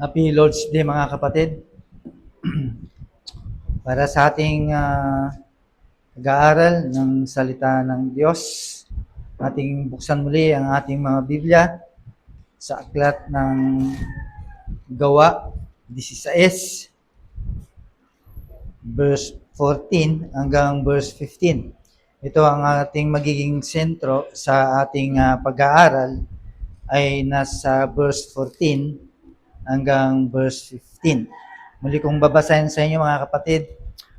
Happy Lord's Day mga kapatid. Para sa ating pag-aaral ng salita ng Diyos, ating buksan muli ang ating mga Biblia sa aklat ng Gawa 16, verse 14 hanggang verse 15. Ito ang ating magiging sentro sa ating pag-aaral ay nasa verse 14 hanggang verse 15. Muli kong babasahin sa inyo mga kapatid.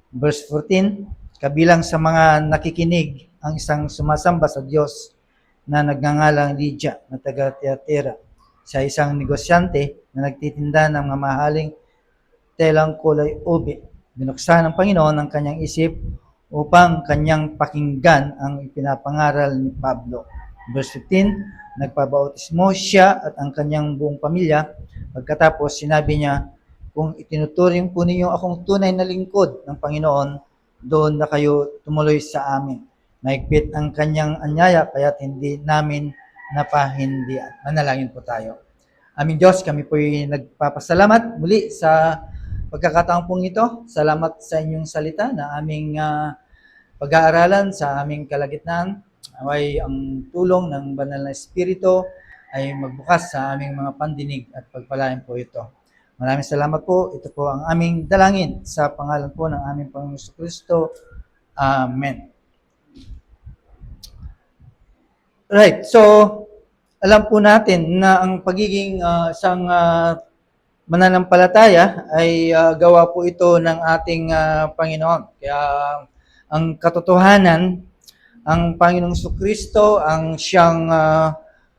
Verse 14, kabilang sa mga nakikinig ang isang sumasamba sa Diyos na nagngangalang Lydia na taga Tiatira, sa isang negosyante na nagtitinda ng mga mahaling telang kulay ube. Binuksan ng Panginoon ang kanyang isip upang kanyang pakinggan ang ipinapangaral ni Pablo. Verse 15, nagpabautismo siya at ang kanyang buong pamilya. Pagkatapos sinabi niya, kung itinuturing po ninyo akong tunay na lingkod ng Panginoon, doon na kayo tumuloy sa amin. Mahigpit ang kanyang anyaya, kaya't hindi namin napahindian. Manalangin po tayo. Aming Diyos, kami po'y nagpapasalamat muli sa pagkakataon pong ito. Salamat sa inyong salita na aming pag-aaralan sa aming kalagitnaan. Away ang tulong ng Banal na Espiritu ay magbukas sa aming mga pandinig at pagpalain po ito. Maraming salamat po. Ito po ang aming dalangin sa pangalan po ng aming Panginoong Jesucristo. Amen. Right. So, alam po natin na ang pagiging isang mananampalataya ay gawa po ito ng ating Panginoon. Kaya ang katotohanan, ang Panginoong Jesucristo ang siyang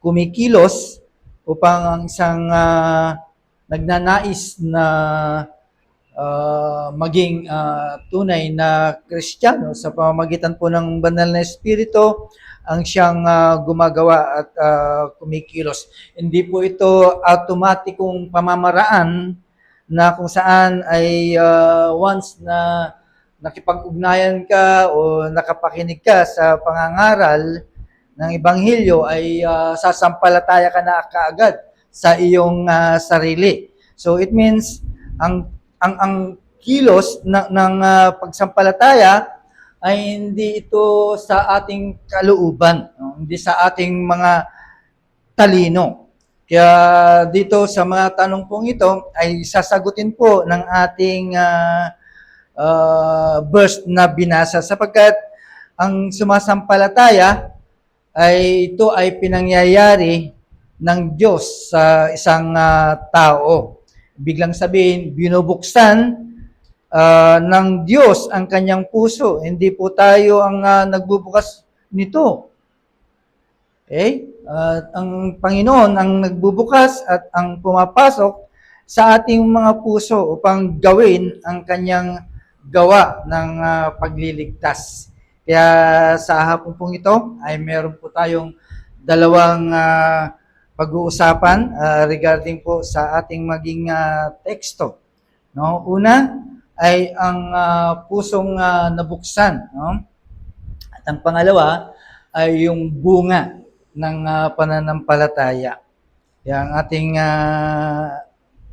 kumikilos upang ang isang nagnanais na maging tunay na Kristiyano sa pamamagitan po ng Banal na Espiritu ang siyang gumagawa at kumikilos. Hindi po ito automatikong pamamaraan na kung saan ay once na nakipag-ugnayan ka o nakapakinig ka sa pangangaral ng Ebanghelyo ay sasampalataya ka na kaagad sa iyong sarili. So it means ang kilos ng pagsampalataya ay hindi ito sa ating kalooban, no? Hindi sa ating mga talino. Kaya dito sa mga tanong pong ito ay sasagutin po ng ating verse na binasa sapagkat ang sumasampalataya ay ito ay pinangyayari ng Diyos sa isang tao. Biglang sabihin, binubuksan ng Diyos ang kanyang puso. Hindi po tayo ang nagbubukas nito. Okay? Ang Panginoon ang nagbubukas at ang pumapasok sa ating mga puso upang gawin ang kanyang gawa ng pagliligtas. Kaya sa hapon pong ito ay meron po tayong dalawang pag-uusapan regarding po sa ating maging teksto. No? Una ay ang pusong nabuksan. No? At ang pangalawa ay yung bunga ng pananampalataya. Yung ating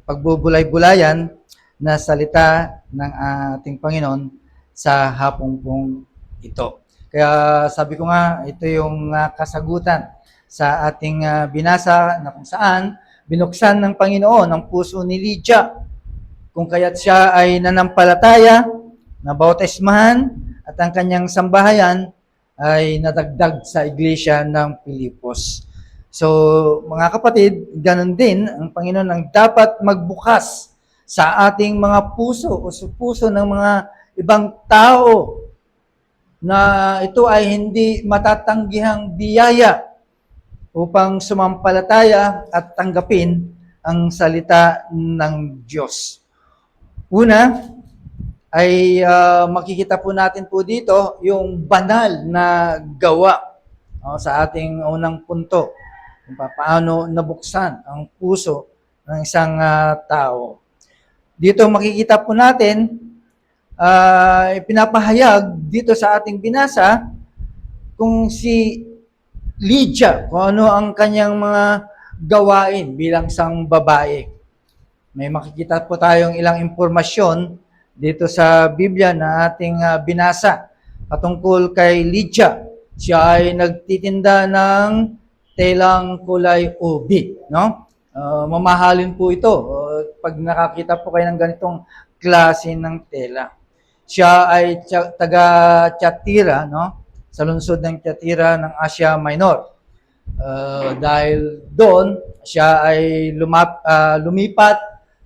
pagbubulay-bulayan na salita ng ating Panginoon sa hapong pong ito. Kaya sabi ko nga, ito yung kasagutan sa ating binasa na kung saan binuksan ng Panginoon ang puso ni Lydia. Kung kaya't siya ay nanampalataya, nabautismahan, at ang kanyang sambahayan ay nadagdag sa iglesia ng Pilipos. So, mga kapatid, ganun din ang Panginoon ang dapat magbukas sa ating mga puso o sa puso ng mga ibang tao na ito ay hindi matatanggihang biyaya upang sumampalataya at tanggapin ang salita ng Diyos. Una, ay makikita po natin po dito yung banal na gawa sa ating unang punto. Kung paano nabuksan ang puso ng isang tao. Dito makikita po natin, pinapahayag dito sa ating binasa kung si Lydia, kung ano ang kanyang mga gawain bilang isang babae. May makikita po tayong ilang impormasyon dito sa Biblia na ating binasa patungkol kay Lydia. Siya ay nagtitinda ng telang kulay ubi, no? Mamahalin po ito pag nakakita po kayo ng ganitong klase ng tela. Siya ay taga Thyatira, no? Sa lungsod ng Thyatira ng Asia Minor. Dahil doon, siya ay lumipat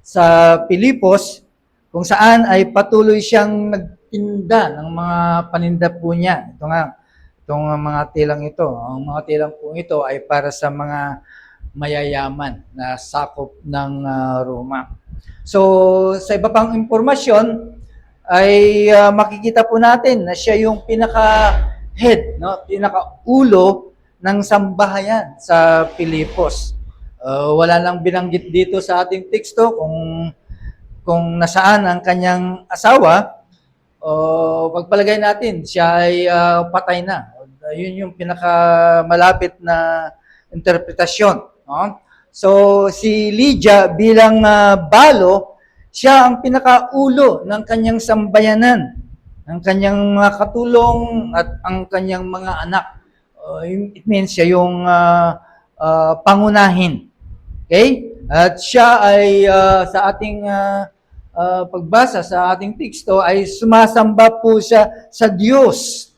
sa Pilipos, kung saan ay patuloy siyang nagtinda ng mga paninda po niya. Itong mga tilang ito. Ang mga tilang po ito ay para sa mga mayayaman na sakop ng Roma. So, sa iba pang impormasyon, ay makikita po natin na siya yung pinaka-head, no? Pinaka-ulo ng sambahayan sa Pilipos. Wala lang binanggit dito sa ating teksto kung nasaan ang kanyang asawa. Pagpalagay natin, siya ay patay na. Yun yung pinakamalapit na interpretasyon. No? So, si Lydia bilang balo, siya ang pinakaulo ng kanyang sambayanan, ng kanyang mga katulong at ang kanyang mga anak. It means siya yung pangunahin. Okay? At siya ay sa ating pagbasa sa ating teksto ay sumasamba po siya sa Diyos.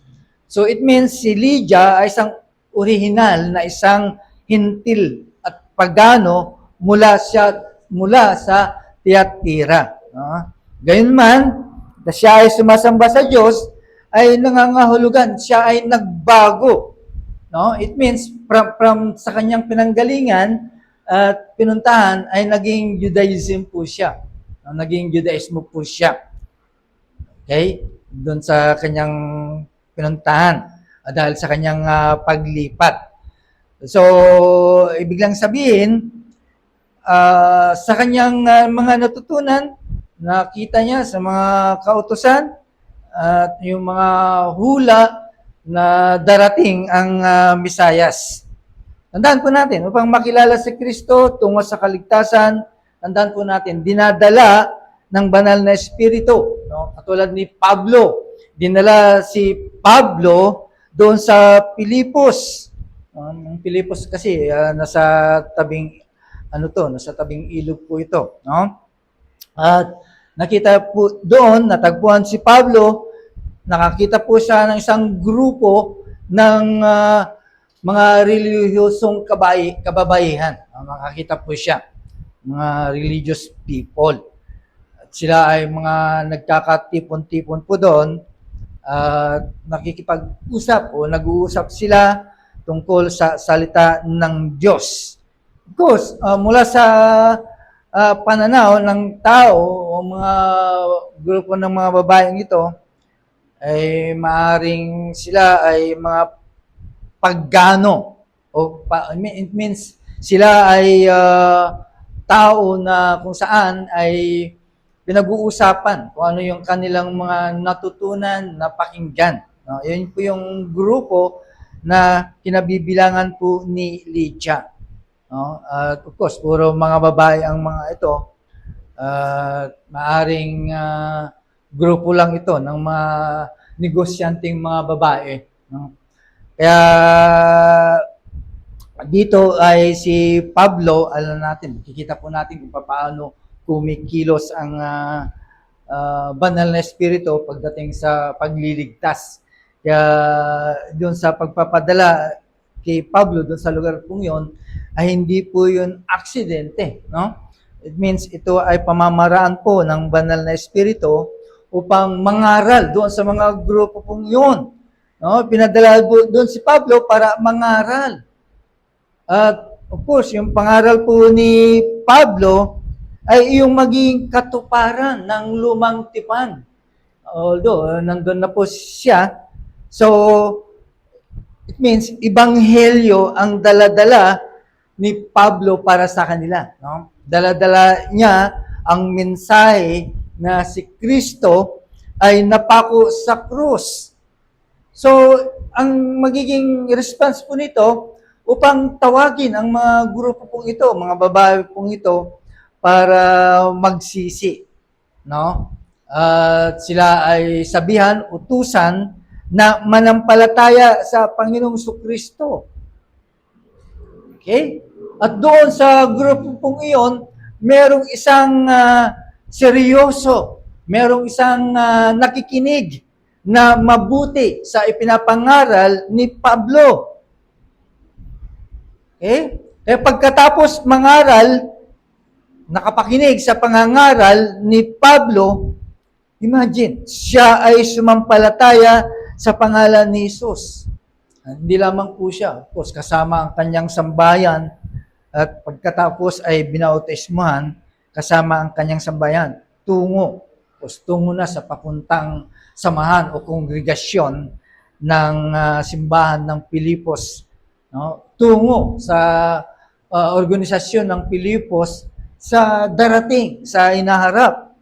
So it means si Lydia ay isang orihinal na isang hintil at pagano mula sa Thyatira. Gayunman, na siya ay sumasamba sa Diyos, ay nangangahulugan, siya ay nagbago. No? It means from sa kanyang pinanggalingan at pinuntahan ay naging Judaism po siya. No? Naging Judaismo po siya. Okay? Doon sa kanyang pinuntahan dahil sa kanyang paglipat. So, ibig lang sabihin, sa kanyang mga natutunan, nakita niya sa mga kautusan at yung mga hula na darating ang Misayas. Tandaan po natin, upang makilala si Kristo tungo sa kaligtasan, tandaan po natin, dinadala ng banal na espiritu. No? Katulad ni Pablo, dinala si Pablo doon sa Pilipos. Ang Pilipos kasi nasa tabing nasa tabing ilog po ito, no? At nakita po doon, natagpuan si Pablo, nakakita po siya ng isang grupo ng mga relihiyosong kababaihan. Makakita po siya, mga religious people. At sila ay mga nagkakatipon-tipon po doon at nakikipag-usap o nag-uusap sila tungkol sa salita ng Diyos. Of course, mula sa pananaw ng tao o mga grupo ng mga babaeng ito, ay maaring sila ay mga paggano. It means sila ay tao na kung saan ay pinag-uusapan kung ano yung kanilang mga natutunan na pakinggan. No? Yun po yung grupo na kinabibilangan po ni Lydia. No? At of course, puro mga babae ang mga ito. Maaring grupo lang ito ng mga negosyanteng mga babae. No? Kaya dito ay si Pablo, alam natin, kikita po natin kung paano kumikilos ang banal na espiritu pagdating sa pagliligtas. Kaya doon sa pagpapadala kay Pablo doon sa lugar pong yon ay hindi po yun aksidente, no? It means ito ay pamamaraan po ng banal na espiritu upang mangaral doon sa mga grupo pong yun. No? Pinadala doon si Pablo para mangaral. At of course, yung pangaral po ni Pablo ay yung maging katuparan ng lumang tipan. Although, nandun na po siya. So, it means, ibanghelyo ang daladala ni Pablo para sa kanila. No? Daladala niya ang mensahe na si Kristo ay napako sa krus. So, ang magiging response po nito upang tawagin ang mga grupo pong ito, mga babae pong ito, para magsisi, no? At sila ay sabihan, utusan na manampalataya sa Panginoong Kristo. Okay? At doon sa grupo pong iyon, merong isang seryoso, merong isang nakikinig na mabuti sa ipinapangaral ni Pablo. Okay? Kaya pagkatapos mangaral, nakapakinig sa pangangaral ni Pablo, imagine, siya ay sumampalataya sa pangalan ni Jesus. Hindi lamang po siya, of course, kasama ang kanyang sambayan at pagkatapos ay binautismuhan kasama ang kanyang sambayan tungo na sa papuntang samahan o kongregasyon ng simbahan ng Pilipos, no? Tungo sa organisasyon ng Pilipos sa darating, sa inaharap.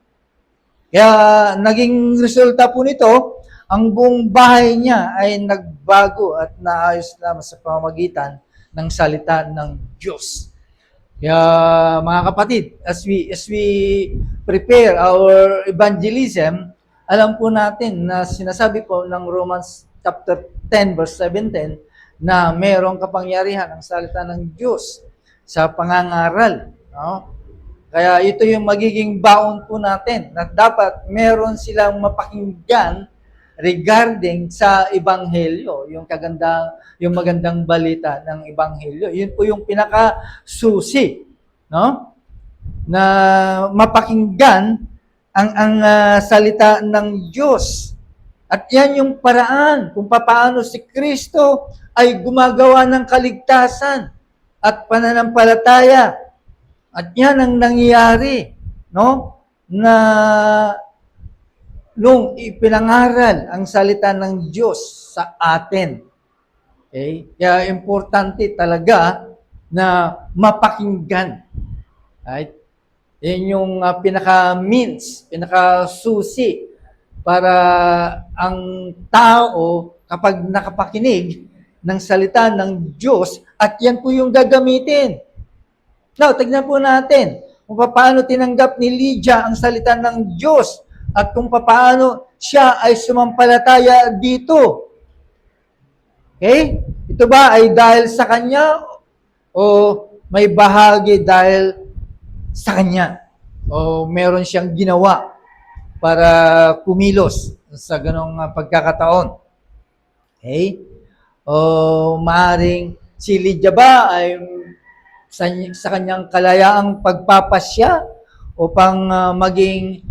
Kaya naging resulta po nito, ang buong bahay niya ay nagbago at naayos na sa pamamagitan ng salita ng Diyos. Kaya mga kapatid, as we prepare our evangelism, alam po natin na sinasabi po ng Romans chapter 10 verse 17 na mayroong kapangyarihan ang salita ng Diyos sa pangangaral, no? Kaya ito yung magiging baon po natin na dapat meron silang mapakinggan regarding sa ebanghelyo, yung magandang balita ng ebanghelyo. Yun po yung pinaka-susi, no? Na mapakinggan ang salita ng Diyos. At yan yung paraan kung paano si Kristo ay gumagawa ng kaligtasan at pananampalataya. At yan ang nangyayari, no? Na nung ipinangaral ang salita ng Diyos sa atin. Okay? Kaya importante talaga na mapakinggan. Right? Yan yung pinaka-means, pinaka-susi para ang tao kapag nakapakinig ng salita ng Diyos at yan po yung gagamitin. Now, tignan po natin kung paano tinanggap ni Lydia ang salita ng Diyos at kung paano siya ay sumampalataya dito. Okay? Ito ba ay dahil sa kanya o may bahagi dahil sa kanya? O meron siyang ginawa para kumilos sa ganong pagkakataon? Okay? O maaaring si Lydia ba ay sa kanyang kalayaang pagpapasya upang maging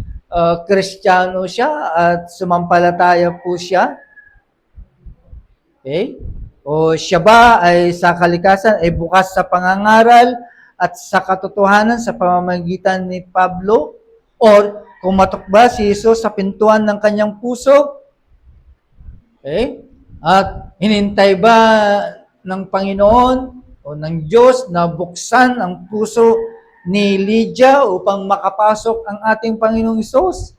Kristiyano siya at sumampalataya po siya? Okay? O siya ba ay sa kalikasan ay bukas sa pangangaral at sa katotohanan sa pamamagitan ni Pablo? Or kumatok ba si Jesus sa pintuan ng kanyang puso? Okay? At hinintay ba ng Panginoon o ng Diyos na buksan ang puso ni Lydia upang makapasok ang ating Panginoong Hesus?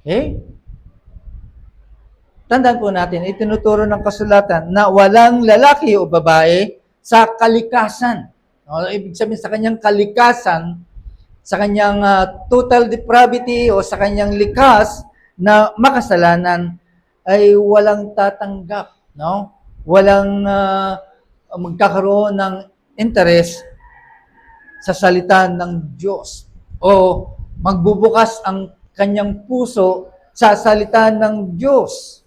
Okay? Tandaan po natin, itinuturo ng kasulatan na walang lalaki o babae sa kalikasan. Ibig sabihin sa kanyang kalikasan, sa kanyang total depravity o sa kanyang likas na makasalanan, ay walang tatanggap, no? Walang magkakaroon ng interest sa salita ng Diyos o magbubukas ang kanyang puso sa salita ng Diyos.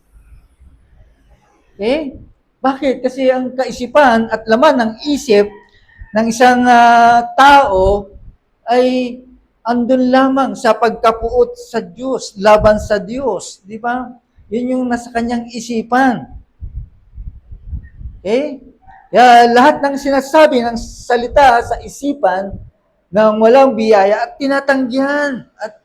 Okay? Bakit? Kasi ang kaisipan at laman ng isip ng isang tao ay andun lamang sa pagkapuot sa Diyos, laban sa Diyos. Di ba? Yun yung nasa kanyang isipan. Okay? Kaya lahat ng sinasabi ng salita sa isipan ng walang biyaya at tinatanggihan. At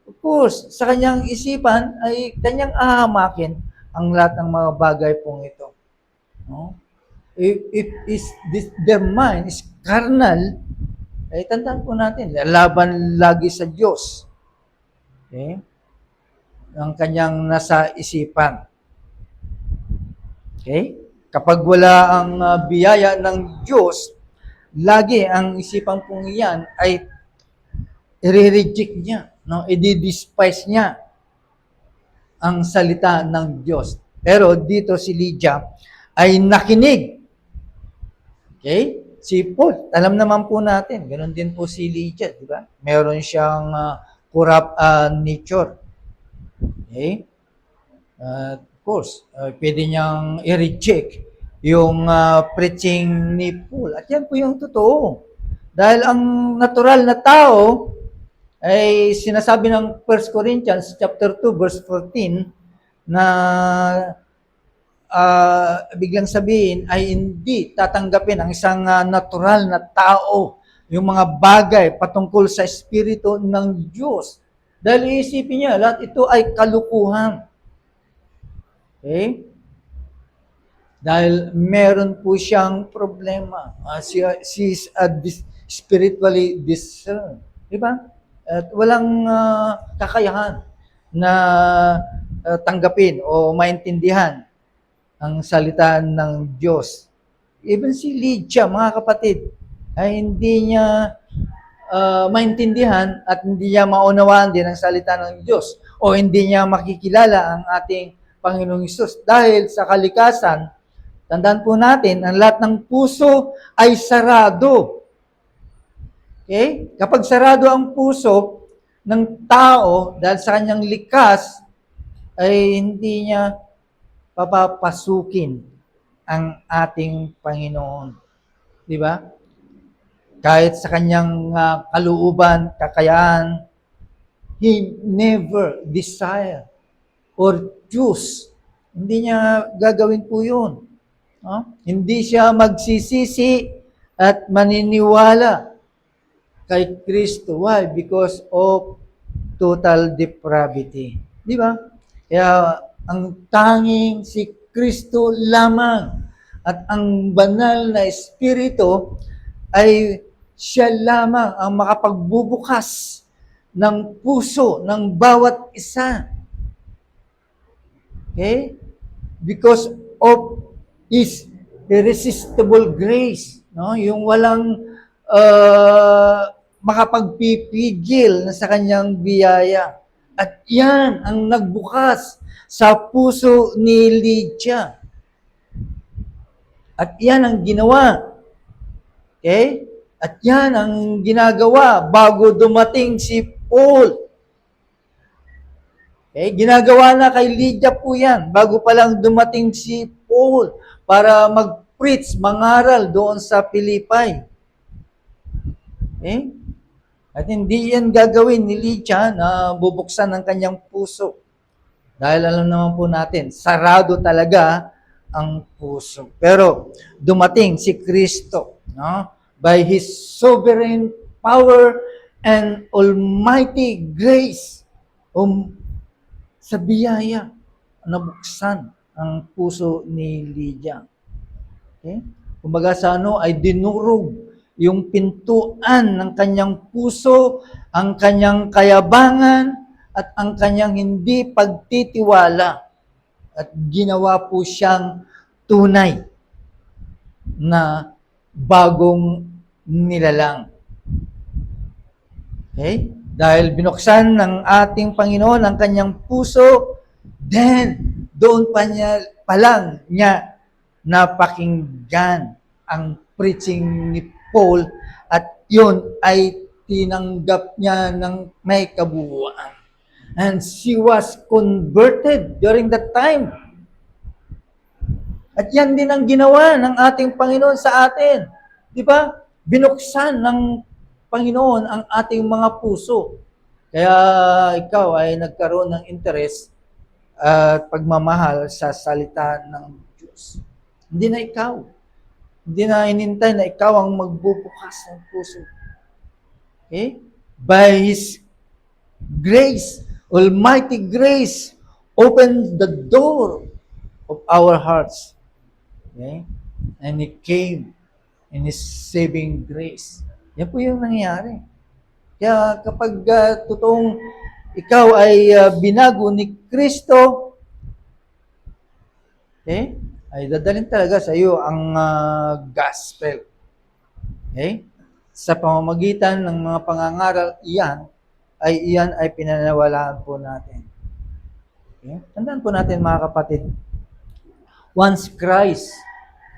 of course, sa kanyang isipan ay kanyang ahamakin ang lahat ng mga bagay pong ito. No? If their mind is carnal, ay tandaan po natin, laban lagi sa Diyos. Okay? Ang kanyang nasa isipan. Okay? Kapag wala ang biyaya ng Diyos, lagi ang isipan pong iyan ay i-reject niya, no? I-despise niya ang salita ng Diyos. Pero dito si Lydia ay nakinig. Okay? Si Paul, alam naman po natin, ganoon din po si Lydia, di ba? Meron siyang corrupt nature. Okay? Of course, pwede niyang i-reject yung preaching ni Paul. At yan po yung totoo. Dahil ang natural na tao ay sinasabi ng 1 Corinthians chapter 2 verse 14 na biglang sabihin ay hindi tatanggapin ang isang natural na tao yung mga bagay patungkol sa Espiritu ng Diyos. Dahil iisipin niya, lahat ito ay kalukuhan. Okay? Dahil meron po siyang problema. She is spiritually discerned. Di ba? At walang kakayahan na tanggapin o maintindihan ang salita ng Diyos. Even si Lydia, mga kapatid, ay hindi niya maintindihan at hindi niya maunawaan din ang salita ng Diyos o hindi niya makikilala ang ating Panginoong Hesus. Dahil sa kalikasan, tandaan po natin, ang lahat ng puso ay sarado. Okay? Kapag sarado ang puso ng tao dahil sa kanyang likas, ay hindi niya papapasukin ang ating Panginoon. Di ba? Kahit sa kanyang kalooban, kakayaan, he never desire or choose. Hindi niya gagawin po yun. No? Hindi siya magsisisi at maniniwala kay Kristo. Why? Because of total depravity. Di ba? Kaya ang tanging si Kristo lamang at ang banal na Espiritu ay siya lamang ang makapagbubukas ng puso ng bawat isa. Okay? Because of His irresistible grace. No? Yung walang makapagpipigil na sa kanyang biyaya. At yan ang nagbukas sa puso ni Lydia. At yan ang ginawa. Okay? At yan ang ginagawa bago dumating si Paul. Okay? Ginagawa na kay Lydia po yan bago pa lang dumating si Paul para mag-preach, mangaral doon sa Pilipay. Okay? At hindi yan gagawin ni Lydia na bubuksan ng kanyang puso. Dahil alam naman po natin, sarado talaga ang puso. Pero dumating si Kristo, no? By His sovereign power and almighty grace, sa biyaya, nabuksan ang puso ni Lydia. Okay? Kumbaga sa ay dinurog yung pintuan ng kanyang puso, ang kanyang kayabangan, at ang kanyang hindi pagtitiwala. At ginawa po siyang tunay na bagong nilalang. Okay? Dahil binuksan ng ating Panginoon ang kanyang puso, then doon pa lang niya napakinggan ang preaching ni Paul at yun ay tinanggap niya ng may kabuuan. And she was converted during that time. At yan din ang ginawa ng ating Panginoon sa atin. Di ba? Binuksan ng Panginoon ang ating mga puso. Kaya ikaw ay nagkaroon ng interest at pagmamahal sa salita ng Diyos. Hindi na ikaw. Hindi na inintay na ikaw ang magbubukas ng puso. Okay? By His grace, almighty grace, open the door of our hearts. Okay? And He came in His saving grace. Yan po yung nangyayari. Kaya kapag totoong ikaw ay binago ni Kristo, okay, ay dadalhin talaga sa iyo ang gospel. Okay? Sa pamamagitan ng mga pangangaral, iyan ay pinanawalaan po natin. Okay? Tandaan po natin mga kapatid, once Christ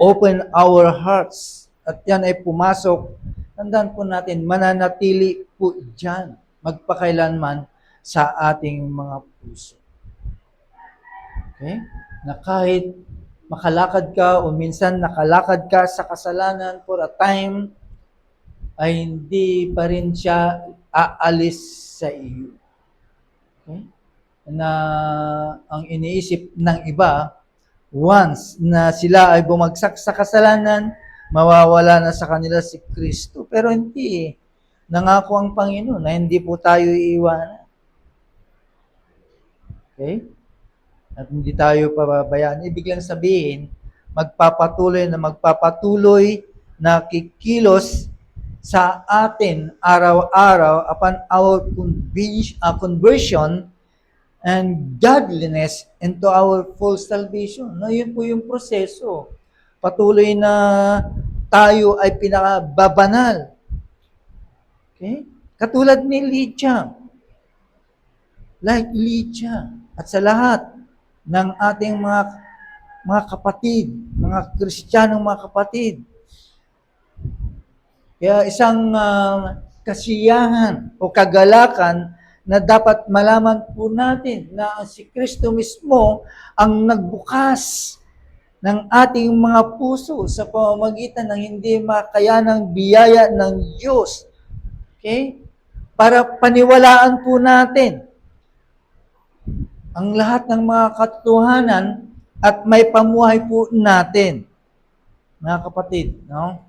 open our hearts at yan ay pumasok, tandaan po natin, mananatili po dyan, magpakailanman sa ating mga puso. Okay? Na kahit makalakad ka o minsan nakalakad ka sa kasalanan for a time, ay hindi pa rin siya aalis sa iyo. Okay? Na ang iniisip ng iba, once na sila ay bumagsak sa kasalanan, mawawala na sa kanila si Kristo. Pero hindi eh. Nangako ang Panginoon na hindi po tayo iiwanan. Okay? At hindi tayo pababayaan. Ibig lang sabihin, magpapatuloy na kikilos sa atin araw-araw upon our conversion and godliness into our full salvation. No, yun po yung proseso. Patuloy na tayo ay pinakababanal. Okay? Katulad ni Lydia. Like Lydia. At sa lahat ng ating mga kapatid, mga Kristiyanong mga kapatid. Kaya isang kasiyahan o kagalakan na dapat malaman po natin na si Kristo mismo ang nagbukas ng ating mga puso sa pamamagitan ng hindi makayanang biyaya ng Diyos. Okay? Para paniwalaan po natin ang lahat ng mga katotohanan at may pamuhay po natin. Mga kapatid, no?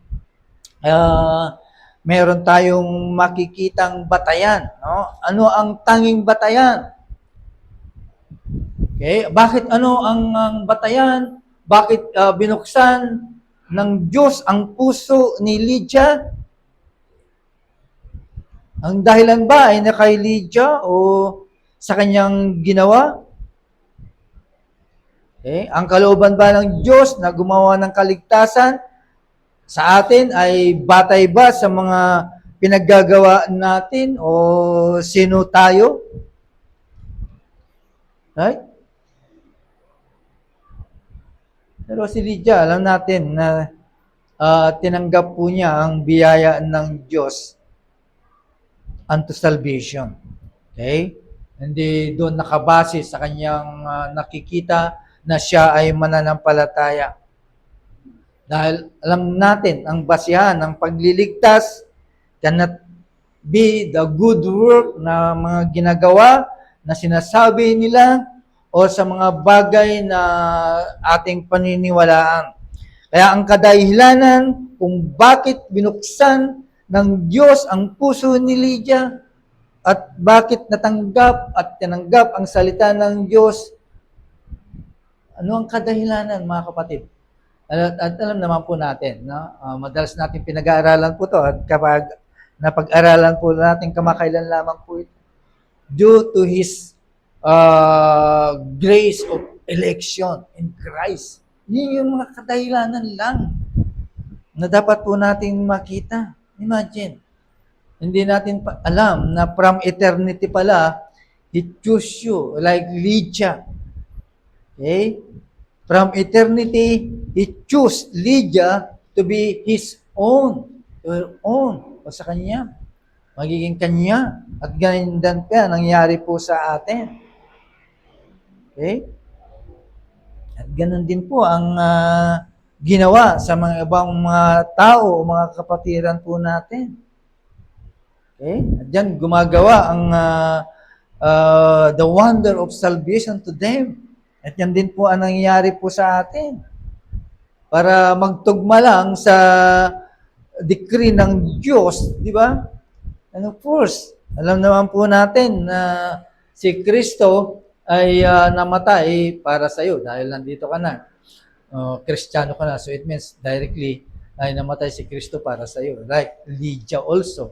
Meron tayong makikitang batayan, no? Ano ang tanging batayan? Okay? Bakit ano ang batayan? Bakit binuksan ng Diyos ang puso ni Lydia? Ang dahilan ba ay na kay Lydia o sa kanyang ginawa? Okay? Ang kalooban ba ng Diyos na gumawa ng kaligtasan sa atin ay batay ba sa mga pinaggagawa natin o sino tayo? Right? Pero si Lydia, alam natin na tinanggap po niya ang biyaya ng Diyos unto salvation. Okay? Hindi doon nakabase sa kanyang nakikita na siya ay mananampalataya. Dahil alam natin, ang basihan ng pagliligtas cannot be the good work na mga ginagawa na sinasabi nila o sa mga bagay na ating paniniwalaan. Kaya ang kadahilanan kung bakit binuksan ng Diyos ang puso ni Lydia at bakit natanggap at tinanggap ang salita ng Diyos, ano ang kadahilanan mga kapatid? At alam naman po natin, no? Madalas natin pinag-aaralan po to at kapag napag-aralan po natin kamakailan lamang po ito. Due to His grace of election in Christ. Yun yung mga kadahilanan lang na dapat po natin makita. Imagine, hindi natin alam na from eternity pala, He chose you like Lydia. Okay? From eternity, He chose Lydia to be His own. Her own. O sa Kanya. Magiging Kanya. At ganyan din pa nangyari po sa atin. Okay? At ganun din po ang ginawa sa mga ibang mga tao o mga kapatiran po natin. Okay? At yan, gumagawa ang the wonder of salvation to them. At yan din po ang nangyayari po sa atin. Para magtugma lang sa decree ng Diyos, di ba? And of course, alam naman po natin na si Kristo ay namatay para sa iyo dahil nandito ka na. Kristiyano ka na. So it means directly ay namatay si Kristo para sa iyo. Like Lydia also.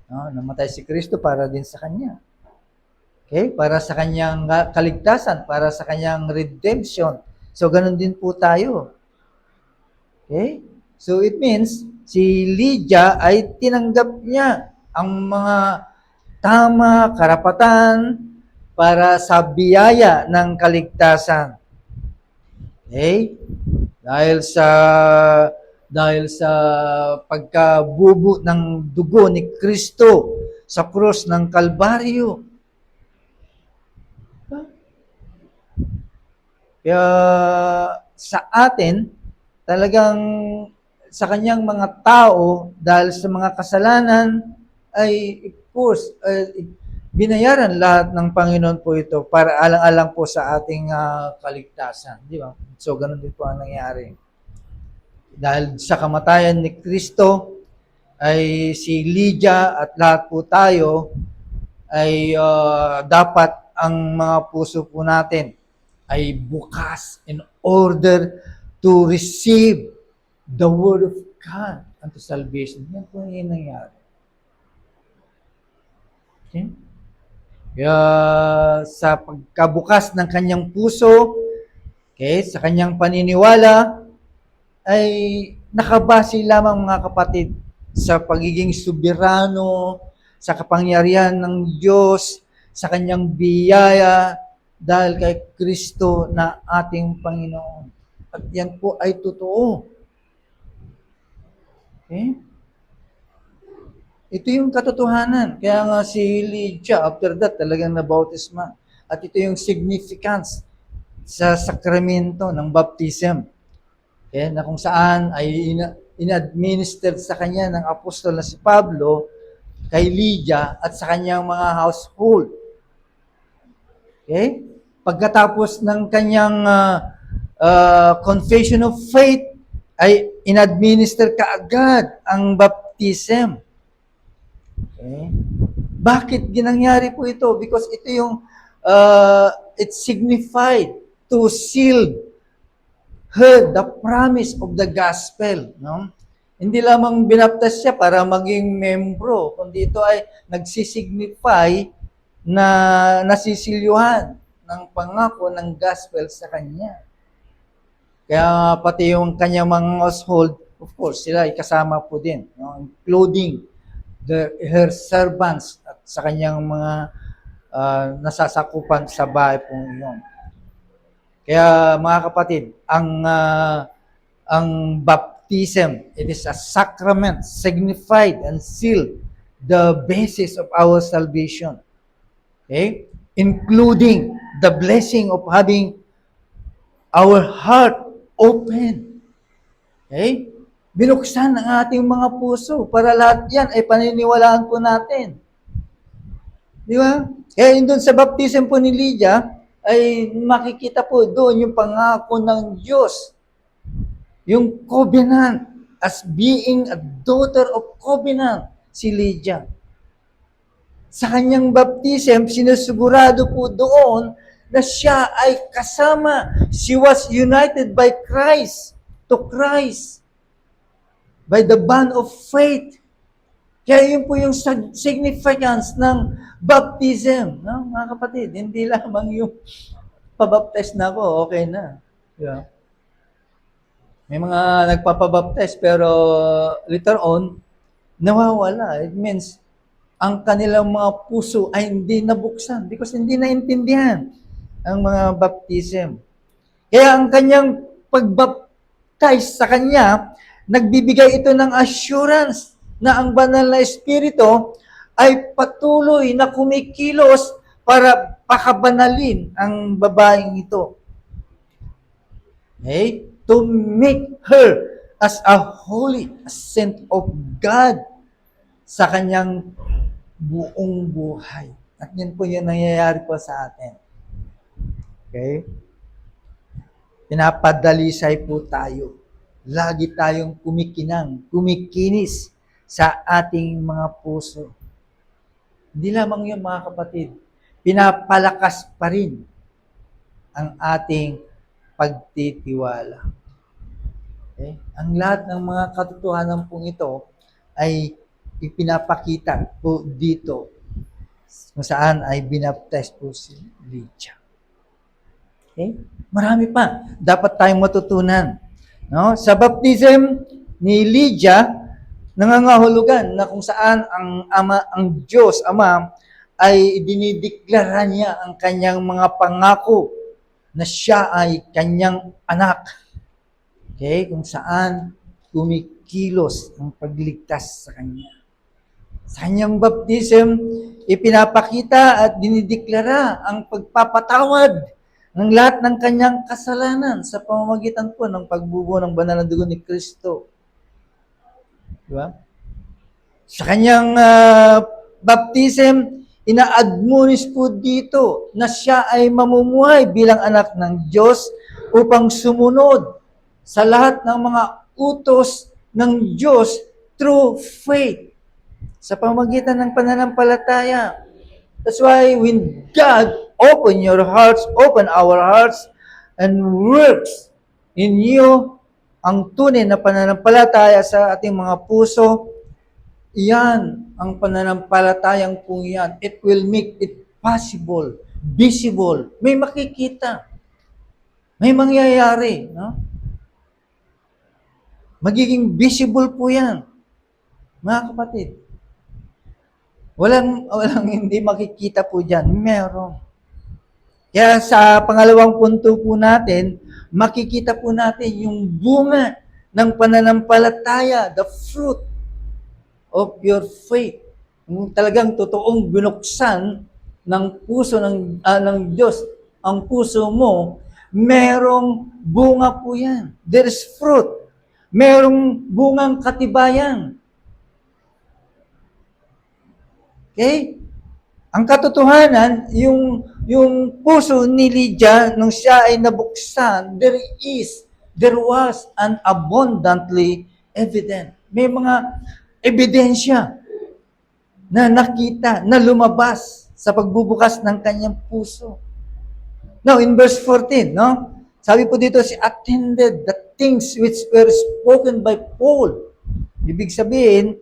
Namatay si Kristo para din sa kanya. Okay? Para sa kanyang kaligtasan, para sa kanyang redemption. So, ganun din po tayo. Okay? So, it means, si Lydia ay tinanggap niya ang mga tama, karapatan para sa biyaya ng kaligtasan. Okay? Dahil sa pagkabubo ng dugo ni Kristo sa krus ng Kalbaryo. Kaya sa atin, talagang sa kanyang mga tao, dahil sa mga kasalanan, ay of course, binayaran lahat ng Panginoon po ito para alang-alang po sa ating kaligtasan. Di ba? So, ganun din po ang nangyari. Dahil sa kamatayan ni Kristo, ay si Lydia at lahat po tayo ay dapat ang mga puso po natin ay bukas in order to receive the Word of God unto salvation. Yan po yung nangyari. Okay? Kaya sa pagkabukas ng kanyang puso, okay, sa kanyang paniniwala, ay nakabase lamang mga kapatid sa pagiging soberano, sa kapangyarihan ng Diyos, sa kanyang biyaya, dahil kay Kristo na ating Panginoon. At yan po ay totoo. Okay? Ito yung katotohanan. Kaya nga si Lydia, after that, talagang nabautisma. At ito yung significance sa sakramento ng baptism. Okay? Na kung saan ay in-administer sa kanya ng apostol na si Pablo kay Lydia at sa kanyang mga household. Okay? Pagkatapos ng kanyang confession of faith, ay in-administer kaagad ang baptism. Okay? Bakit ginangyari po ito? Because ito yung it signified to seal her the promise of the gospel, no? Hindi lamang binaptas siya para maging membro, kundi ito ay nagsisignify na nasisilyuhan ng pangako ng gospel sa kanya. Kaya pati yung kanyang mga household, of course, sila ay kasama po din, no? Including her servants at sa kanyang mga nasasakupan sa bahay po yun. Kaya mga kapatid, ang baptism, it is a sacrament, signified and sealed the basis of our salvation. Okay? Including the blessing of having our heart open. Okay? Binuksan ang ating mga puso para lahat yan ay paniniwalaan po natin. Di ba? Kaya yun doon sa baptism po ni Lydia, ay makikita po doon yung pangako ng Diyos. Yung covenant, as being a daughter of covenant, si Lydia. Sa kanyang baptism, sinusigurado po doon na siya ay kasama. She was united by Christ, to Christ, by the bond of faith. Kaya yun po yung significance ng baptism. No, mga kapatid, hindi lamang yung pabaptize na ako, okay na. Yeah. May mga nagpapabaptize pero later on, nawawala. It means, ang kanilang mga puso ay hindi nabuksan because hindi naintindihan ang mga baptism. Kaya ang kanyang pagbaptize sa kanya, nagbibigay ito ng assurance na ang banal na espiritu ay patuloy na kumikilos para pakabanalin ang babaeng ito. Okay? To make her as a holy, a saint of God sa kanyang buong buhay. At yan po yung nangyayari po sa atin. Okay? Pinapadalisay po tayo. Lagi tayong kumikinis sa ating mga puso. Hindi lamang yun mga kapatid, pinapalakas pa rin ang ating pagtitiwala. Okay? Ang lahat ng mga katotohanan pong ito ay ipinapakita po dito kung saan ay binaptize po si Lydia. Okay? Marami pa dapat tayong matutunan. No? Sa baptism ni Lydia, nangangahulugan na kung saan ang Diyos, Ama, ay dinideklara niya ang kanyang mga pangako na siya ay kanyang anak. Okay? Kung saan kumikilos ang pagligtas sa kanya. Sa kanyang baptism, ipinapakita at dinideklara ang pagpapatawad ng lahat ng kanyang kasalanan sa pamamagitan po ng pagbubuo ng banal na dugo ni Kristo. Diba? Sa kanyang baptism, ina-admonish po dito na siya ay mamumuhay bilang anak ng Diyos upang sumunod sa lahat ng mga utos ng Diyos through faith sa pamamagitan ng pananampalataya. That's why when God open our hearts and works in you ang tunay na pananampalataya sa ating mga puso, yan ang pananampalatayang po yan. It will make it possible, visible. May makikita. May mangyayari. No? Magiging visible po yan. Mga kapatid. Walang hindi makikita po dyan. Meron. Kaya sa pangalawang punto po natin, makikita po natin yung bunga ng pananampalataya, the fruit of your faith. Yung talagang totoong binuksan ng puso ng Diyos, ang puso mo, merong bunga po yan. There is fruit. Merong bungang katibayan. Okay? Ang katotohanan, yung puso ni Lydia, nung siya ay nabuksan, there was an abundantly evident. May mga ebidensya na nakita, na lumabas sa pagbubukas ng kanyang puso. Now, in verse 14, no? Sabi po dito, she attended the things which were spoken by Paul. Ibig sabihin,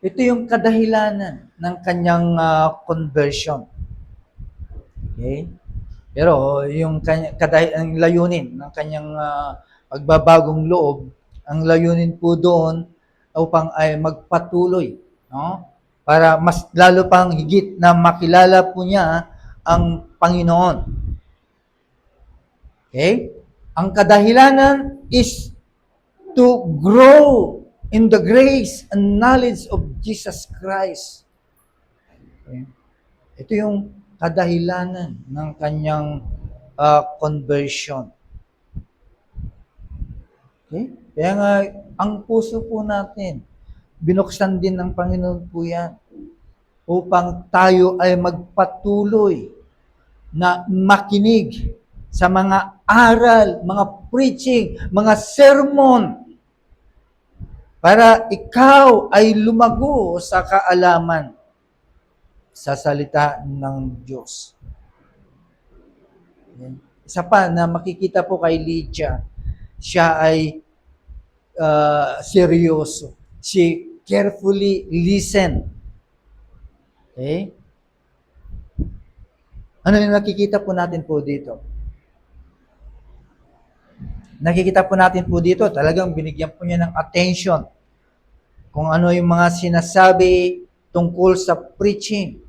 ito yung kadahilanan ng kanyang conversion. Okay? Pero yung ang layunin ng kanyang pagbabagong loob, ang layunin po doon upang ay magpatuloy, no? Para mas lalo pang higit na makilala po niya ang Panginoon. Okay? Ang kadahilanan is to grow in the grace and knowledge of Jesus Christ. Okay? Ito yung kadahilanan ng kanyang conversion. Okay? Kaya nga, ang puso po natin, binuksan din ng Panginoon po yan upang tayo ay magpatuloy na makinig sa mga aral, mga preaching, mga sermon, para ikaw ay lumago sa kaalaman sa salita ng Diyos. Isa pa na makikita po kay Lydia, siya ay seryoso. She carefully listened. Okay? Ano yung nakikita po natin po dito? Nakikita po natin po dito, talagang binigyan po niya ng attention kung ano yung mga sinasabi tungkol sa preaching.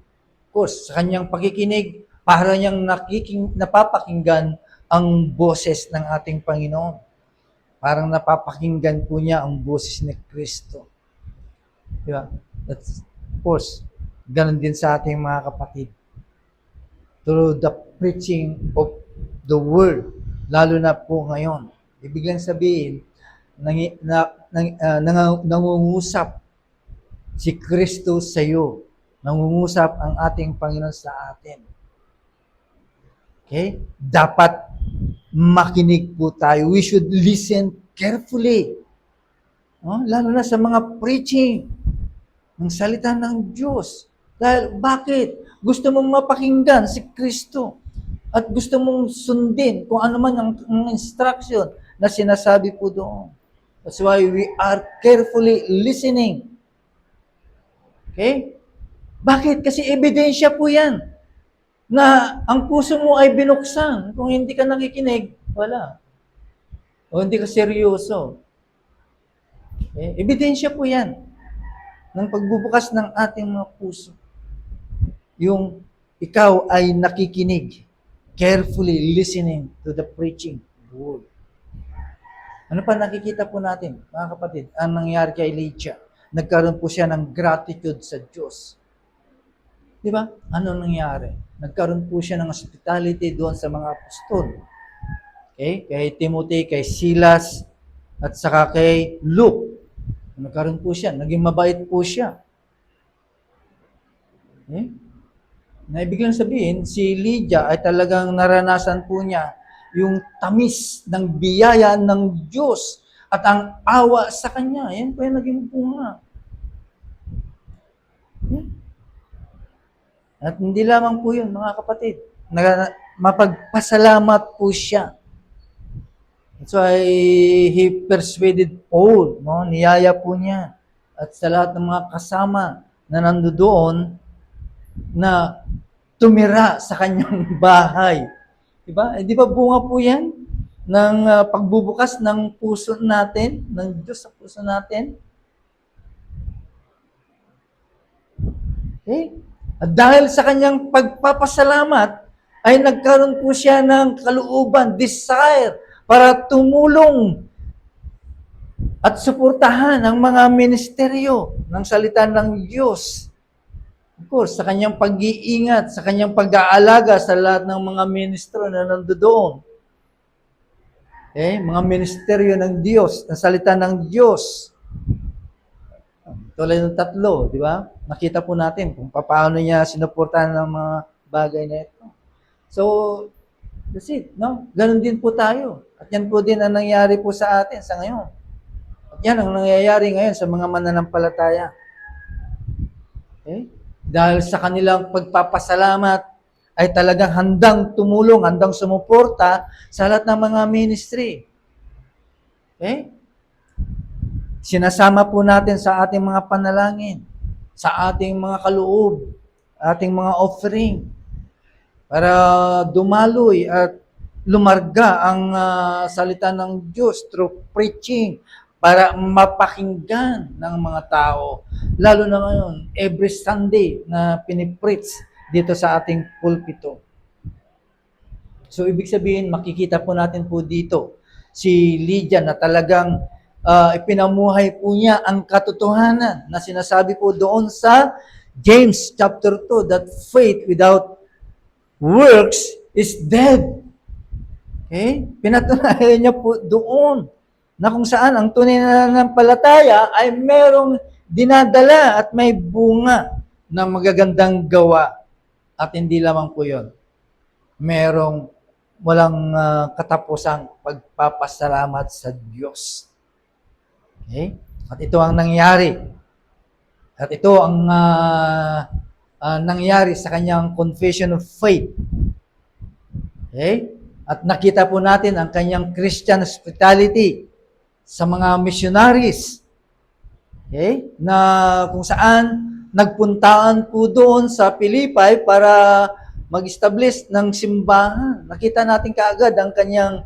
Of course, sa kanyang pakikinig, para niyang napapakinggan ang boses ng ating Panginoon. Parang napapakinggan po niya ang boses ni Kristo. Diba? That's, of course, ganun din sa ating mga kapatid. Through the preaching of the Word, lalo na po ngayon. Ibig lang sabihin, nangungusap si Kristo sa iyo. Nangungusap ang ating Panginoon sa atin. Okay? Dapat makinig po tayo. We should listen carefully. Lalo na sa mga preaching ng salita ng Diyos. Dahil bakit? Gusto mong mapakinggan si Kristo. At gusto mong sundin kung ano man ang instruction na sinasabi po doon. That's why we are carefully listening. Okay? Bakit? Kasi ebidensya po yan na ang puso mo ay binuksan. Kung hindi ka nakikinig, wala. O hindi ka seryoso. Okay? Ebidensya po yan ng pagbubukas ng ating mga puso. Yung ikaw ay nakikinig, carefully listening to the preaching of the word. Ano pa nakikita po natin, mga kapatid, ang nangyari kay Elijah? Nagkaroon po siya ng gratitude sa Diyos. Di ba? Ano nangyari? Nagkaroon po siya ng hospitality doon sa mga apostol. Okay? Kay Timothy, kay Silas, at saka kay Luke. Nagkaroon po siya. Naging mabait po siya. Okay? Na ibig lang sabihin, si Lydia ay talagang naranasan po niya yung tamis ng biyaya ng Diyos at ang awa sa kanya. Yan po yung naging bunga. At hindi lamang po yun, mga kapatid. Mapagpasalamat po siya. That's why he persuaded Paul. No? Niyaya po niya. At sa lahat ng mga kasama na nandoon na tumira sa kanyang bahay. Diba? Di ba bunga po yan ng pagbubukas ng puso natin, ng Diyos sa puso natin? Okay? At dahil sa kanyang pagpapasalamat, ay nagkaroon po siya ng kalooban, desire, para tumulong at suportahan ang mga ministeryo ng salita ng Diyos. Of course, sa kanyang pag-iingat, sa kanyang pag-aalaga sa lahat ng mga ministro na nandoon. Okay? Mga ministeryo ng Diyos, ng salita ng Diyos. Tulad ng tatlo, di ba? Nakita po natin kung paano niya sinuportahan ng mga bagay na ito. So, that's it, no? Ganon din po tayo. At yan po din ang nangyari po sa atin sa ngayon. At yan ang nangyayari ngayon sa mga mananampalataya. Okay? Dahil sa kanilang pagpapasalamat, ay talagang handang tumulong, handang sumuporta sa lahat ng mga ministry. Okay? Sinasama po natin sa ating mga panalangin, sa ating mga kaloob, ating mga offering, para dumaloy at lumarga ang salita ng Diyos through preaching, para mapakinggan ng mga tao. Lalo na ngayon, every Sunday na pinipreach dito sa ating pulpito. So, ibig sabihin, makikita po natin po dito si Lydia na talagang ipinamuhay po niya ang katotohanan na sinasabi po doon sa James chapter 2 that faith without works is dead. Okay? Pinatunayan niya po doon na kung saan ang tunay na nananampalataya ay merong dinadala at may bunga ng magagandang gawa. At hindi lamang po yun. Merong walang katapusang pagpapasalamat sa Diyos. Okay? At ito ang nangyari. At ito ang nangyari sa kanyang confession of faith. Okay? At nakita po natin ang kanyang Christian hospitality sa mga missionaries. Okay? Na kung saan nagpuntaan po doon sa Pilipay para mag-establish ng simbahan. Nakita natin kaagad ang kanyang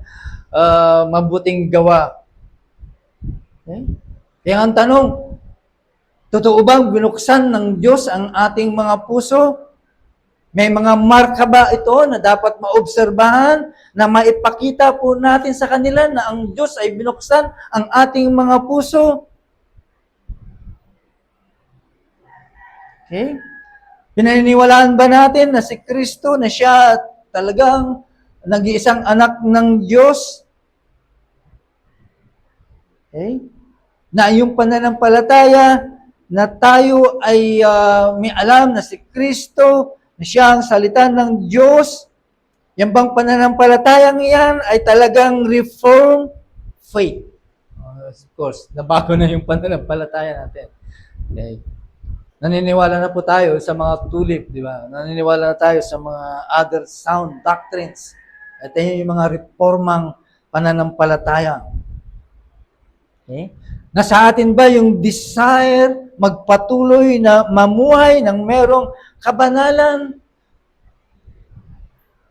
mabuting gawa. Okay? Kaya ang tanong, totoo bang binuksan ng Diyos ang ating mga puso? May mga marka ba ito na dapat maobserbahan, na maipakita po natin sa kanila na ang Diyos ay binuksan ang ating mga puso? Okay? Pinaniniwalaan ba natin na si Kristo, na siya talagang nag-iisang anak ng Diyos? Okay? Na yung pananampalataya na tayo ay may alam na si Kristo, na siya ang salita ng Diyos, yung bang pananampalatayang iyan ay talagang reformed faith. Of course, nabago na yung pananampalataya natin. Okay. Naniniwala na po tayo sa mga tulip, di ba? Naniniwala na tayo sa mga other sound doctrines. At yung mga reformang pananampalataya. Okay? Nasa atin ba yung desire magpatuloy na mamuhay ng merong kabanalan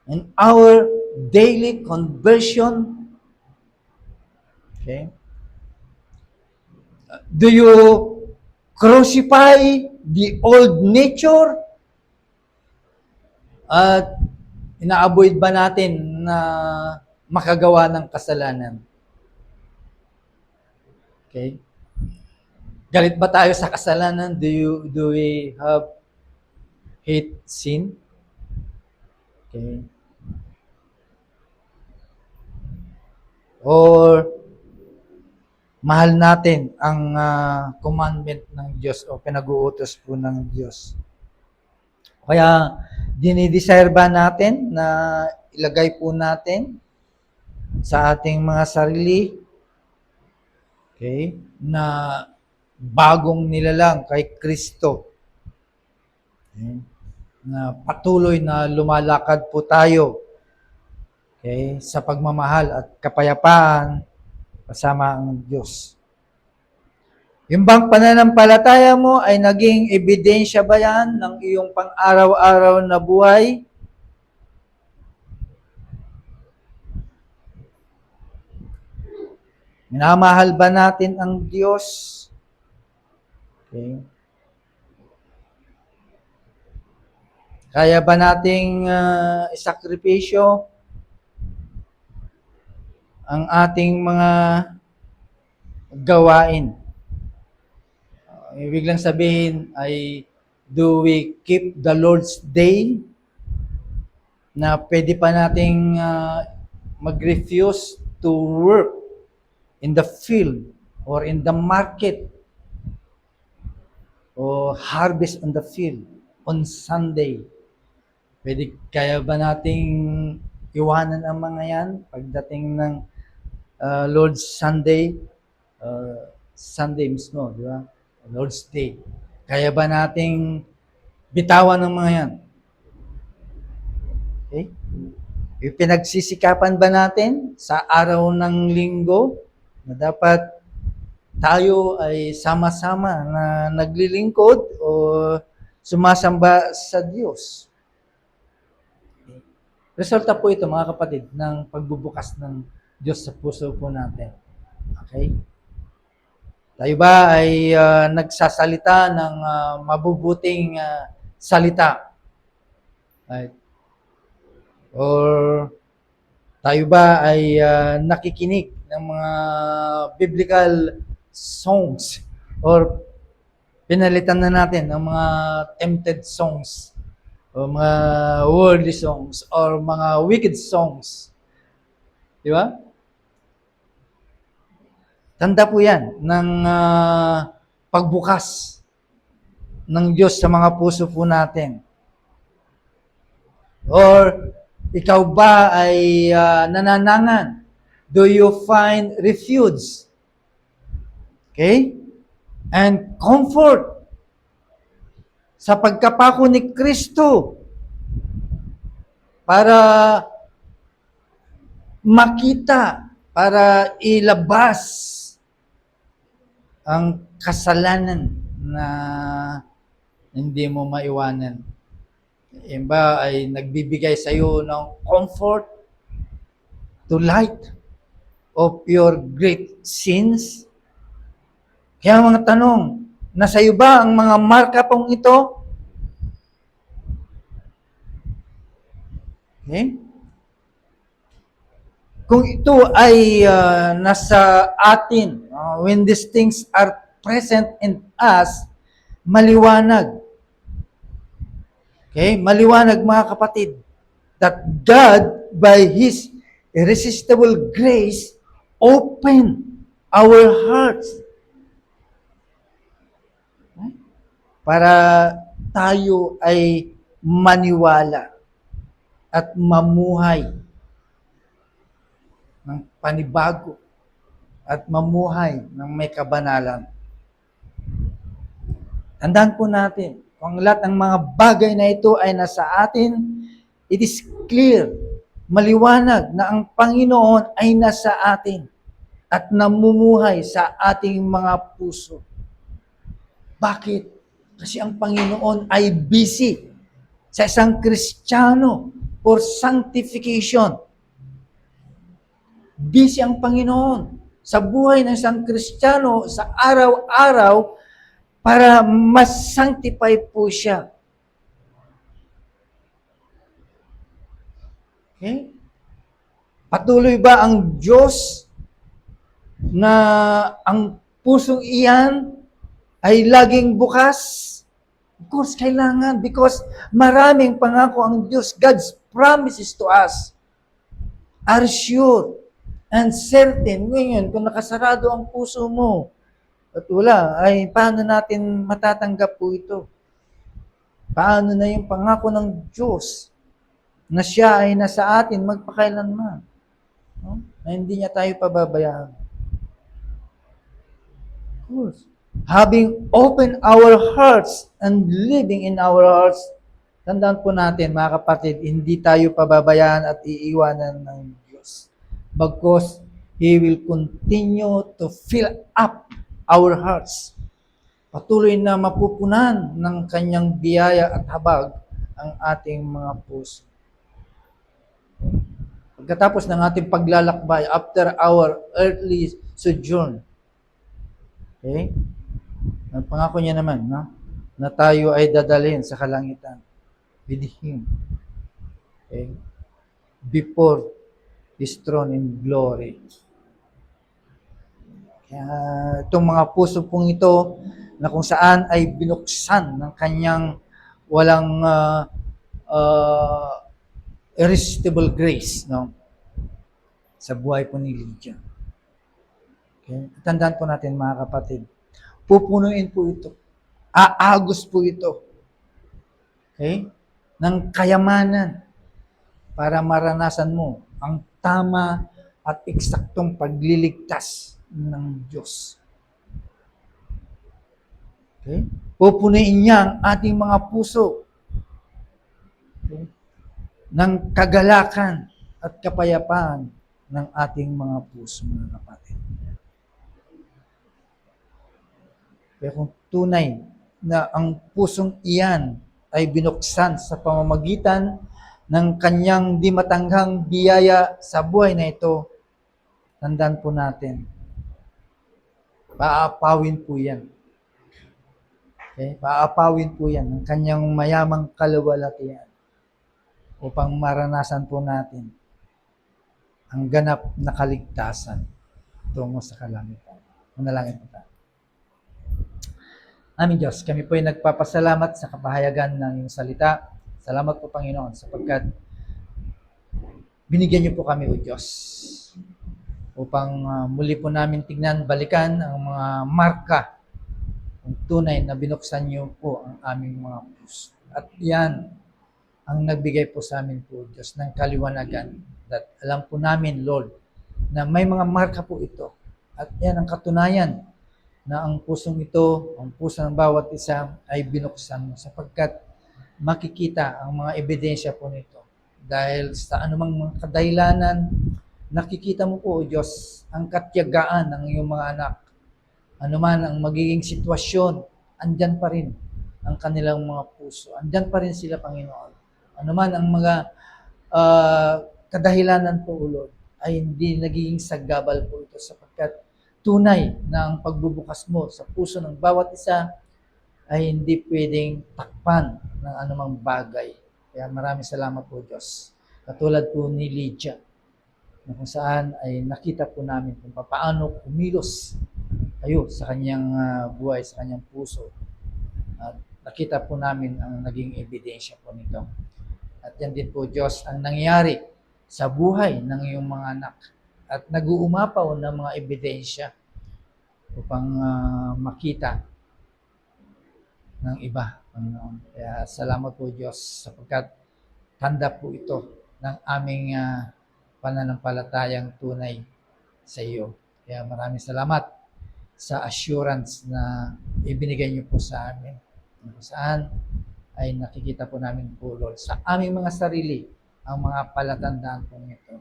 in our daily conversion? Okay? Do you crucify the old nature? At ina-avoid ba natin na makagawa ng kasalanan? Okay? Galit ba tayo sa kasalanan? Do we have hate sin? Okay. Or mahal natin ang commandment ng Diyos o pinag-uutos po ng Diyos. Kaya dinidesire ba natin na ilagay po natin sa ating mga sarili, okay, na bagong nilalang kay Kristo. Okay? Na patuloy na lumalakad po tayo, okay, sa pagmamahal at kapayapaan kasama ang Diyos. Yung bang pananampalataya mo ay naging ebidensya ba yan ng iyong pang-araw-araw na buhay? Minamahal ba natin ang Diyos? Okay. Kaya ba nating isakripisyo ang ating mga gawain? Ibig lang sabihin ay, do we keep the Lord's Day? Na pwede pa nating mag-refuse to work in the field or in the market o harvest on the field on Sunday. Pwede, kaya ba nating iwanan ang mga yan pagdating ng Lord's Sunday? Sunday mismo, di ba? Lord's Day. Kaya ba nating bitawan ng mga yan? Okay? Pinagsisikapan ba natin sa araw ng linggo na dapat tayo ay sama-sama na naglilingkod o sumasamba sa Diyos? Okay. Resulta po ito, mga kapatid, ng pagbubukas ng Diyos sa puso po natin. Okay? Tayo ba ay nagsasalita ng mabubuting salita? Right? Or tayo ba ay nakikinig ng mga biblical songs? Or pinalitan na natin ng mga tempted songs? O mga worldly songs? Or mga wicked songs? Di ba? Tanda po yan ng pagbukas ng Diyos sa mga puso po natin. Or ikaw ba ay nananangan? Do you find refuge? Okay? And comfort sa pagkapako ni Kristo para makita, para ilabas ang kasalanan na hindi mo maiwanan. Yan ba ay nagbibigay sa iyo ng comfort to light of your great sins? Kaya mga tanong, nasa iyo ba ang mga marka pong ito? Okay? Kung ito ay nasa atin, when these things are present in us, maliwanag. Okay? Maliwanag, mga kapatid, that God, by His irresistible grace, open our hearts para tayo ay maniwala at mamuhay ng panibago at mamuhay ng may kabanalan. Tandaan po natin, kung lahat ng mga bagay na ito ay nasa atin, it is clear, maliwanag na ang Panginoon ay nasa atin at namumuhay sa ating mga puso. Bakit? Kasi ang Panginoon ay busy sa isang Kristiyano for sanctification. Busy ang Panginoon sa buhay ng isang Kristiyano sa araw-araw para mas sanctify po siya. Okay? Patuloy ba ang Diyos na ang pusong iyan ay laging bukas? Of course, kailangan because maraming pangako ang Diyos. God's promises to us are sure and certain. Ngayon, kung nakasarado ang puso mo at wala, ay paano natin matatanggap po ito? Paano na yung pangako ng Diyos na siya ay nasa atin magpakailanman? No? Na hindi niya tayo pababayaan. Of course. Having opened our hearts and living in our hearts, tandaan po natin, mga kapatid, hindi tayo pababayaan at iiwanan ng Diyos. Bagkus, He will continue to fill up our hearts. Patuloy na mapupunan ng kanyang biyaya at habag ang ating mga puso. Pagkatapos ng ating paglalakbay, after our earthly sojourn, okay? Ang pangako niya naman, no? Na tayo ay dadalhin sa kalangitan with Him. Okay? Before His throne in glory. Kaya itong mga puso pong ito na kung saan ay binuksan ng kanyang walang irresistible grace, no? Sa buhay po ni Lydia. Okay? Tandaan po natin, mga kapatid, pupunuin po ito. Aagos po ito. Okay? Ng kayamanan para maranasan mo ang tama at eksaktong pagliligtas ng Diyos. Okay? Pupunuin niya ang ating mga puso. Okay? Ng kagalakan at kapayapaan ng ating mga puso, mga kapatid. Kaya kung tunay na ang pusong iyan ay binuksan sa pamamagitan ng kanyang di matanghang biyaya sa buhay na ito, tandaan po natin, paapawin po yan. Okay? Paapawin po yan ng kanyang mayamang kaluwalhatian upang maranasan po natin ang ganap na kaligtasan tungo sa kalangitan. Manalangin po tayo. Aming Diyos, kami po ay nagpapasalamat sa kapahayagan ng iyong salita. Salamat po, Panginoon, sapagkat binigyan niyo po kami, O Diyos, upang muli po namin tignan, balikan ang mga marka ang tunay na binuksan niyo po ang aming mga puso. At yan ang nagbigay po sa amin po, Diyos, ng kaliwanagan. That alam po namin, Lord, na may mga marka po ito. At yan ang katunayan na ang pusong ito, ang puso ng bawat isa ay binuksan mo sapagkat makikita ang mga ebidensya po nito. Dahil sa anumang mga kadahilanan, nakikita mo po, O Diyos, ang katiyagaan ng iyong mga anak. Anuman ang magiging sitwasyon, andyan pa rin ang kanilang mga puso. Andyan pa rin sila, Panginoon. Anuman ang mga kadahilanan po, O Lord, ay hindi nagiging saggabal po ito sapagkat tunay na ang pagbubukas mo sa puso ng bawat isa ay hindi pwedeng takpan ng anumang bagay. Kaya maraming salamat po, Diyos. Katulad po ni Lydia, na kung saan ay nakita po namin kung paano kumilos kayo sa kanyang buhay, sa kanyang puso. At nakita po namin ang naging ebidensya po nito. At yan din po, Diyos, ang nangyari sa buhay ng iyong mga anak. At nag-uumapaw ng mga ebidensya upang makita ng iba. Kaya salamat po, Diyos, sapagkat tanda po ito ng aming pananampalatayang tunay sa iyo. Kaya maraming salamat sa assurance na ibinigay niyo po sa amin. Kung saan ay nakikita po namin po, Lord, sa aming mga sarili ang mga palatandaan po nito.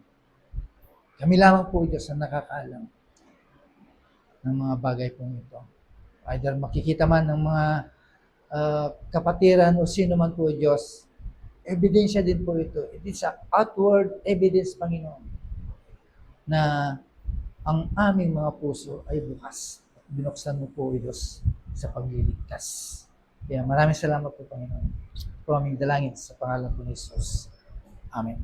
Kami lamang po, Diyos, ang nakakaalam ng mga bagay po nito. Either makikita man ng mga kapatiran o sino man po, Diyos, ebidensya din po ito. It is a outward evidence, Panginoon, na ang aming mga puso ay bukas at binuksan mo po, O Diyos, sa pagliligtas. Kaya maraming salamat po, Panginoon. Po aming dalangin sa pangalan po ni Jesus. Amen.